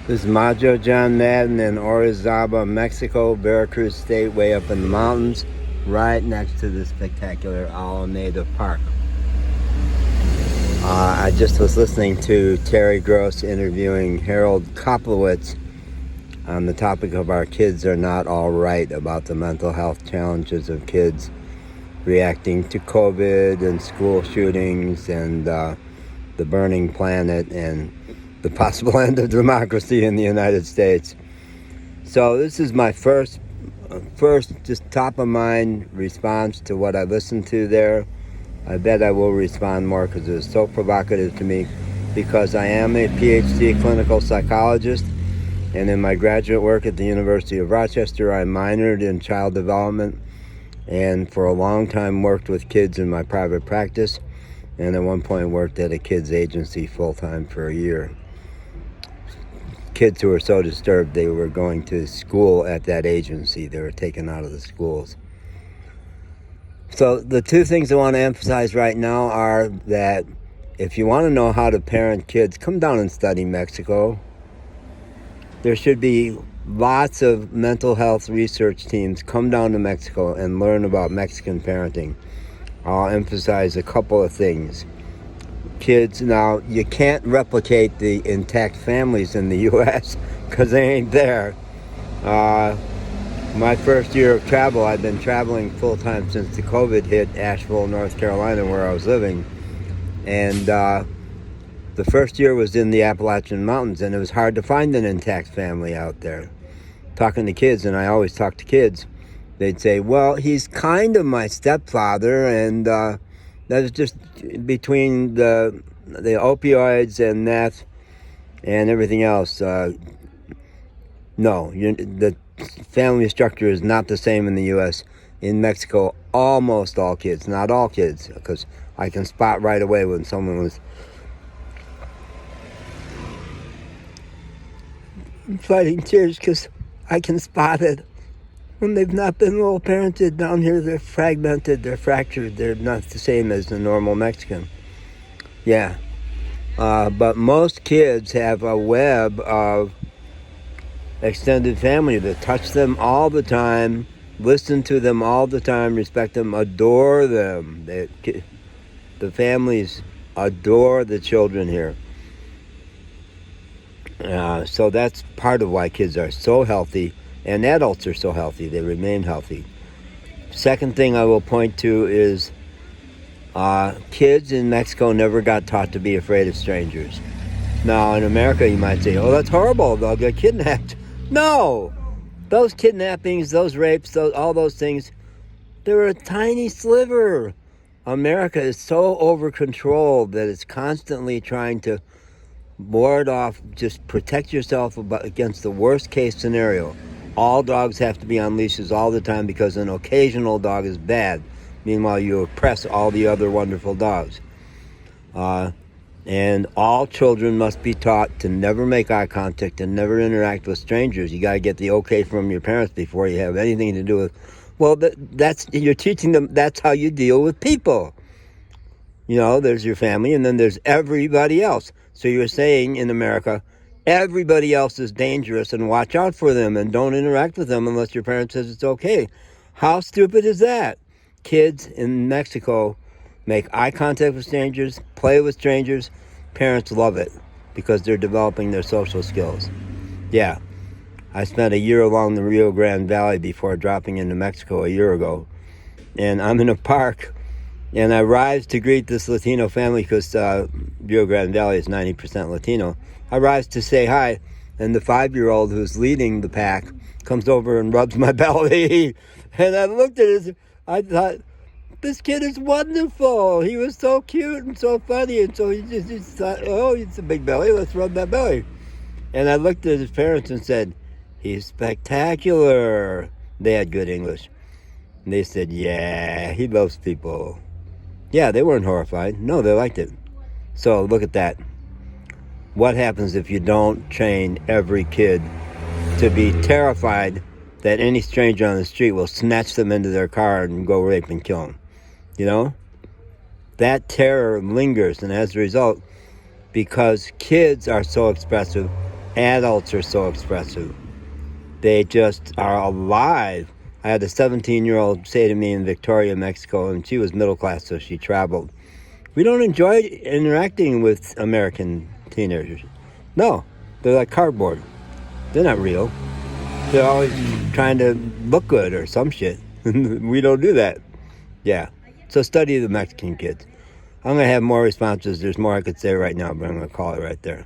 This is Majo John Madden in Orizaba, Mexico, Veracruz State, way up in the mountains, right next to the spectacular Alameda Park. I just was listening to Terry Gross interviewing Harold Koplowitz on the topic of our kids are not all right, about the mental health challenges of kids reacting to COVID and school shootings and the burning planet and the possible end of democracy in the United States. So this is my first just top of mind response to what I listened to there. I bet I will respond more because it was so provocative to me, because I am a PhD clinical psychologist, and in my graduate work at the University of Rochester, I minored in child development, and for a long time worked with kids in my private practice, and at one point worked at a kids agency full-time for a year. Kids who were so disturbed they were going to school at that agency. They were taken out of the schools. So the two things I want to emphasize right now are that if you want to know how to parent kids, come down and study Mexico. There should be lots of mental health research teams come down to Mexico and learn about Mexican parenting. I'll emphasize a couple of things. Kids, now you can't replicate the intact families in the U.S. because they ain't there. My first year of travel, I've been traveling full-time since the COVID hit Asheville, North Carolina, where I was living. And the first year was in the Appalachian Mountains, and it was hard to find an intact family out there. Talking to kids, and I always talk to kids, they'd say, well, he's kind of my stepfather, and that was just between the opioids and meth and everything else. No, the family structure is not the same in the U.S. In Mexico, almost all kids, not all kids, because I can spot right away when someone was fighting tears, because I can spot it. When they've not been well parented down here, they're fragmented, they're fractured, they're not the same as the normal Mexican. Yeah. But most kids have a web of extended family that touch them all the time, listen to them all the time, respect them, adore them. The families adore the children here. So that's part of why kids are so healthy, and adults are so healthy. They remain healthy. Second thing I will point to is kids in Mexico never got taught to be afraid of strangers. Now, in America, you might say, oh, that's horrible, they'll get kidnapped. No! Those kidnappings, those rapes, all those things, they're a tiny sliver. America is so over-controlled that it's constantly trying to ward off, just protect yourself against the worst case scenario. All dogs have to be on leashes all the time because an occasional dog is bad. Meanwhile, you oppress all the other wonderful dogs. And all children must be taught to never make eye contact and never interact with strangers. You got to get the okay from your parents before you have anything to do with. Well, you're teaching them that's how you deal with people. You know, there's your family, and then there's everybody else. So you're saying in America, everybody else is dangerous, and watch out for them, and don't interact with them unless your parent says it's okay. How stupid is that? Kids in Mexico make eye contact with strangers, play with strangers. Parents love it because they're developing their social skills. Yeah, I spent a year along the Rio Grande Valley before dropping into Mexico a year ago. And I'm in a park, and I rise to greet this Latino family because Rio Grande Valley is 90% Latino. I rise to say hi, and the 5-year-old who's leading the pack comes over and rubs my belly. And I looked at it, I thought, this kid is wonderful. He was so cute and so funny, and so he just thought, oh, it's a big belly, let's rub that belly. And I looked at his parents and said, he's spectacular. They had good English. And they said, yeah, he loves people. Yeah, they weren't horrified. No, they liked it. So look at that. What happens if you don't train every kid to be terrified that any stranger on the street will snatch them into their car and go rape and kill them? You know? That terror lingers, and as a result, because kids are so expressive, Adults are so expressive. They just are alive. I had a 17-year-old say to me in Victoria, Mexico, and she was middle class, so she traveled. We don't enjoy interacting with American teenagers. No, they're like cardboard. They're not real. They're always trying to look good or some shit. We don't do that. Yeah. So study the Mexican kids. I'm going to have more responses. There's more I could say right now, but I'm going to call it right there.